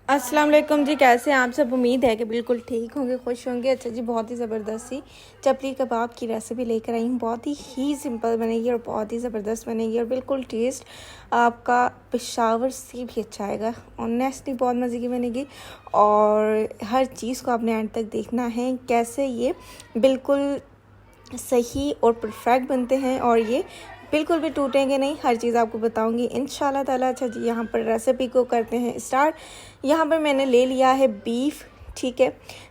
अस्सलाम वालेकुम जी। कैसे हैं आप सब? उम्मीद है कि बिल्कुल ठीक होंगे, खुश होंगे। अच्छा जी, बहुत ही ज़बरदस्त सी चपली कबाब की रेसिपी लेकर आई हूँ। बहुत ही सिंपल बनेगी और बहुत ही ज़बरदस्त बनेगी और बिल्कुल टेस्ट आपका पेशावर से भी अच्छा आएगा। ऑनेस्टली बहुत मज़े की बनेगी और हर चीज़ को आपने एंड तक देखना है कैसे ये बिल्कुल सही और परफेक्ट बनते हैं और ये बिल्कुल भी टूटेंगे नहीं। हर चीज़ आपको बताऊंगी इंशाल्लाह ताला। अच्छा जी, यहाँ पर रेसिपी को करते हैं स्टार्ट। यहाँ पर मैंने ले लिया है बीफ। ठीक है,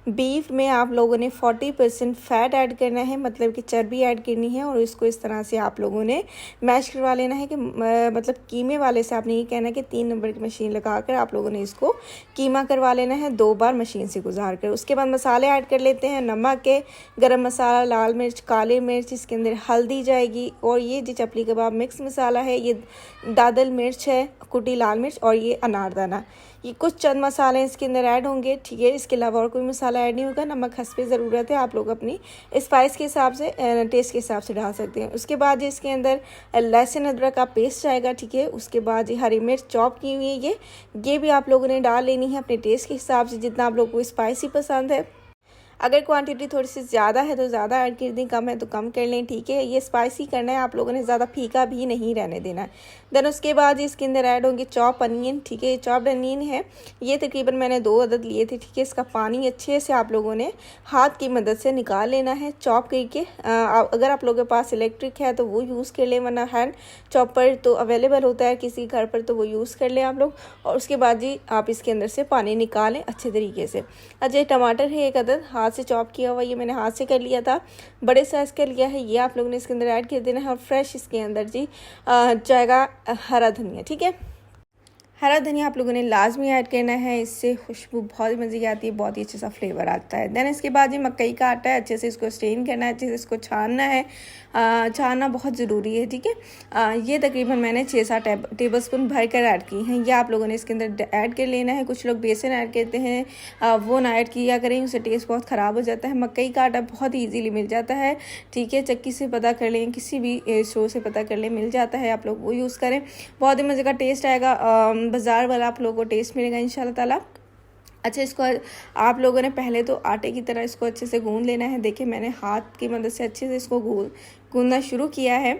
बीफ में आप लोगों ने 40% फ़ैट ऐड करना है, मतलब कि चर्बी ऐड करनी है और इसको इस तरह से आप लोगों ने मैश करवा लेना है कि मतलब कीमे वाले से आपने ये कहना है कि 3 नंबर की मशीन लगा कर आप लोगों ने इसको कीमा करवा लेना है 2 बार मशीन से गुजार कर। उसके बाद मसाले ऐड कर लेते हैं। नमक है, गरम मसाला, लाल मिर्च, काली मिर्च, इसके अंदर हल्दी जाएगी और ये जी चपली कबाब मिक्स मसाला है, ये दादल मिर्च है, कुटी लाल मिर्च और ये अनारदाना। ये कुछ चंद मसाले इसके अंदर ऐड होंगे। ठीक है, इसके अलावा और कोई मसाला ऐड नहीं होगा। नमक हस्बे ज़रूरत है, आप लोग अपनी स्पाइस के हिसाब से, टेस्ट के हिसाब से डाल सकते हैं। उसके बाद इसके अंदर लहसुन अदरक का पेस्ट आएगा। ठीक है, उसके बाद ये हरी मिर्च चॉप की हुई है, ये भी आप लोगों ने डाल लेनी है अपने टेस्ट के हिसाब से, जितना आप लोग को स्पाइसी पसंद है। अगर क्वांटिटी थोड़ी सी ज़्यादा है तो ज़्यादा ऐड कर दें, कम है तो कम कर लें। ठीक है, ये स्पाइसी करना है, आप लोगों ने ज़्यादा फीका भी नहीं रहने देना है। देन उसके बाद इसके अंदर ऐड होंगे चॉप अनियन। ठीक है, ये चॉप्ड अनियन है, ये तकरीबन मैंने 2 अदद लिए थे। ठीक है, इसका पानी अच्छे से आप लोगों ने हाथ की मदद से निकाल लेना है चॉप करके। अगर आप लोगों के पास इलेक्ट्रिक है तो वो यूज़ कर लें, वरना हैंड चॉपर तो अवेलेबल होता है किसी घर पर, तो वो यूज़ कर लें आप लोग। और उसके बाद जी आप इसके अंदर से पानी निकालें अच्छे तरीके से। अच्छा, टमाटर है 1 अदद, हाथ से चॉप किया हुआ, ये मैंने हाथ से कर लिया था, बड़े साइज़ का लिया है, ये आप लोगों ने इसके अंदर ऐड कर देना है। और फ्रेश इसके अंदर जी जाएगा हरा धनिया। ठीक है, हरा धनिया आप लोगों ने लाजमी ऐड करना है, इससे खुशबू बहुत ही मज़े की आती है, बहुत ही अच्छा सा फ्लेवर आता है। देन इसके बाद ये मकई का आटा है, अच्छे से इसको स्ट्रेन करना है, अच्छे से इसको छानना है। छानना बहुत ज़रूरी है। ठीक है, ये तकरीबन मैंने 6-7 टेबल स्पून भर कर ऐड की हैं, ये आप लोगों ने इसके अंदर ऐड कर लेना है। कुछ लोग बेसन ऐड करते हैं, वो ना ऐड किया करें, उससे टेस्ट बहुत ख़राब हो जाता है। मकई का आटा बहुत ही ईजीली मिल जाता है। ठीक है, चक्की से पता कर लें, किसी भी स्टोर से पता कर लें, मिल जाता है, आप लोग वो यूज़ करें, बहुत ही मज़े का टेस्ट आएगा। बाज़ार वाला आप लोगों को टेस्ट मिलेगा इंशाल्लाह ताला। अच्छा, इसको आप लोगों ने पहले तो आटे की तरह इसको अच्छे से गूंद लेना है। देखिए, मैंने हाथ की मदद से अच्छे से इसको गूंदना शुरू किया है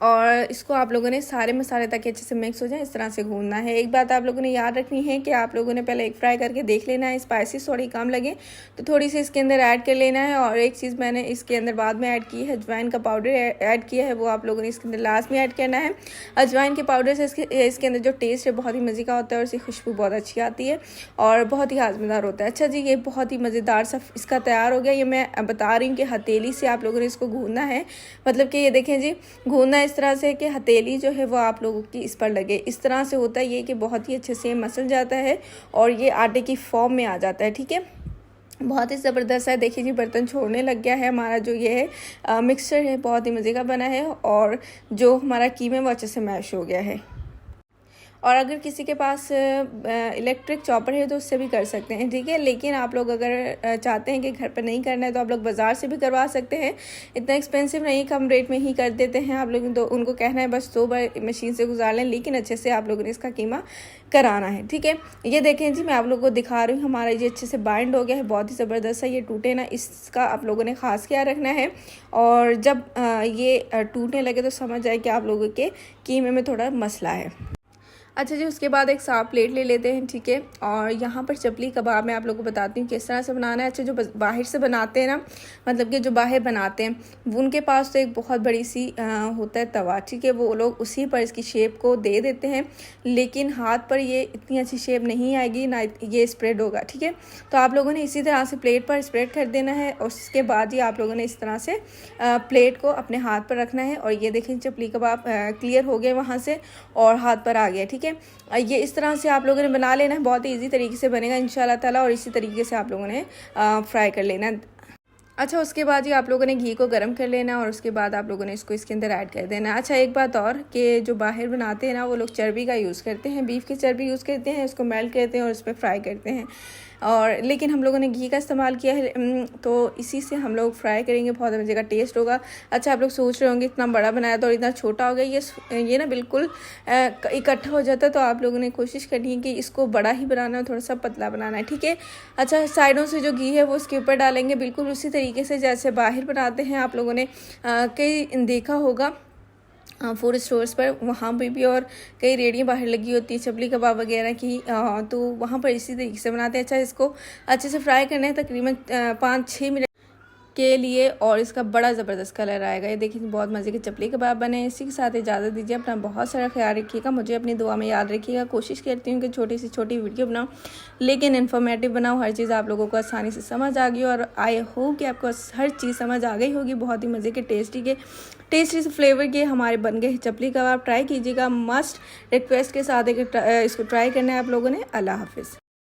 और इसको आप लोगों ने सारे मसाले ताकि अच्छे से मिक्स हो जाए इस तरह से गूंदना है। एक बात आप लोगों ने याद रखनी है कि आप लोगों ने पहले एक फ्राई करके देख लेना है, स्पाइसी थोड़ी कम लगे तो थोड़ी सी इसके अंदर ऐड कर लेना है। और एक चीज़ मैंने इसके अंदर बाद में ऐड की है, अजवाइन का पाउडर ऐड किया है, वो आप लोगों ने इसके अंदर लास्ट में ऐड करना है। अजवाइन के पाउडर से इसके अंदर जो टेस्ट है बहुत ही मज़े का होता है और इसकी खुशबू बहुत अच्छी आती है और बहुत ही हाजमेदार होता है। अच्छा जी, ये बहुत ही मज़ेदार सा इसका तैयार हो गया। ये मैं बता रही हूँ कि हथेली से आप लोगों ने इसको गूंदना है, मतलब कि ये देखें जी, गूंदना इस तरह से कि हथेली जो है वो आप लोगों की इस पर लगे। इस तरह से होता है ये कि बहुत ही अच्छे से मसल जाता है और ये आटे की फॉर्म में आ जाता है। ठीक है, बहुत ही ज़बरदस्त है। देखिए जी, बर्तन छोड़ने लग गया है हमारा जो ये है मिक्सचर है, बहुत ही मज़े का बना है और जो हमारा कीमे वो अच्छे से मैश हो गया है। और अगर किसी के पास इलेक्ट्रिक चॉपर है तो उससे भी कर सकते हैं। ठीक है, लेकिन आप लोग अगर चाहते हैं कि घर पर नहीं करना है तो आप लोग बाज़ार से भी करवा सकते हैं, इतना एक्सपेंसिव नहीं, कम रेट में ही कर देते हैं। आप लोग तो उनको कहना है बस 2 बार मशीन से गुजार लें, लेकिन अच्छे से आप लोगों ने इसका कीमा कराना है। ठीक है, ये देखें जी, मैं आप लोगों को दिखा रही हूँ, हमारा ये अच्छे से बाइंड हो गया है, बहुत ही ज़बरदस्त है, ये टूटे ना, इसका आप लोगों ने ख़ास ख्याल रखना है। और जब ये टूटने लगे तो समझ जाए कि आप लोगों के कीमे में थोड़ा मसला है। अच्छा जी, उसके बाद एक साफ प्लेट ले लेते हैं। ठीक है, और यहाँ पर चपली कबाब मैं आप लोगों को बताती हूँ किस तरह से बनाना है। अच्छा, जो बाहर से बनाते हैं ना, मतलब कि जो बाहर बनाते हैं उनके पास तो एक बहुत बड़ी सी होता है तवा। ठीक है, वो लोग उसी पर इसकी शेप को दे देते हैं, लेकिन हाथ पर ये इतनी अच्छी शेप नहीं आएगी, ना ये स्प्रेड होगा। ठीक है, तो आप लोगों ने इसी तरह से प्लेट पर स्प्रेड कर देना है और उसके बाद ही आप लोगों ने इस तरह से प्लेट को अपने हाथ पर रखना है। और ये देखें, चपली कबाब क्लियर हो गए वहाँ से और हाथ पर आ गया। ठीक है, ये इस तरह से आप लोगों ने बना लेना है, बहुत ही इजी तरीके से बनेगा इंशाल्लाह ताला। और इसी तरीके से आप लोगों ने फ्राई कर लेना है। अच्छा, उसके बाद ही आप लोगों ने घी को गर्म कर लेना और उसके बाद आप लोगों ने इसको इसके अंदर ऐड कर देना। अच्छा, एक बात और कि जो बाहर बनाते हैं ना वो लोग चर्बी का यूज़ करते हैं, बीफ की चर्बी यूज़ करते हैं, उसको मेल्ट करते हैं और उस पर फ्राई करते हैं। और लेकिन हम लोगों ने घी का इस्तेमाल किया है, तो इसी से हम लोग फ्राई करेंगे, बहुत मज़े का टेस्ट होगा। अच्छा, आप लोग सोच रहे होंगे इतना बड़ा बनाया था और इतना छोटा हो गया, ये ना बिल्कुल इकट्ठा हो जाता है, तो आप लोगों ने कोशिश करनी है कि इसको बड़ा ही बनाना है, थोड़ा सा पतला बनाना है, ठीक है। अच्छा, साइडों से जो घी है वो उसके ऊपर डालेंगे, बिल्कुल उसी तरीके से जैसे बाहर बनाते हैं। आप लोगों ने कई देखा होगा फूड स्टोर्स पर, वहाँ पे भी और कई रेडियाँ बाहर लगी होती है चपली कबाब वगैरह की, तो वहाँ पर इसी तरीके से बनाते हैं। अच्छा, इसको अच्छे से फ्राई करना है तकरीबन 5-6 मिनट के लिए और इसका बड़ा ज़बरदस्त कलर आएगा। ये देखिए बहुत मज़े के चपली कबाब बने। इसी के साथ इजाज़त दीजिए, अपना बहुत सारा ख्याल रखिएगा, मुझे अपनी दुआ में याद रखिएगा। कोशिश करती हूँ कि छोटी से छोटी वीडियो बनाऊँ लेकिन इन्फॉर्मेटिव बनाऊँ, हर चीज़ आप लोगों को आसानी से समझ आ गई और आई होप कि आपको हर चीज़ समझ आ गई होगी। बहुत ही मज़े के टेस्टी से फ्लेवर के हमारे बन गए चपली कबाब। ट्राई कीजिएगा, मस्ट रिक्वेस्ट के साथ इसको ट्राई करना है आप लोगों ने। अल्लाह हाफिज़।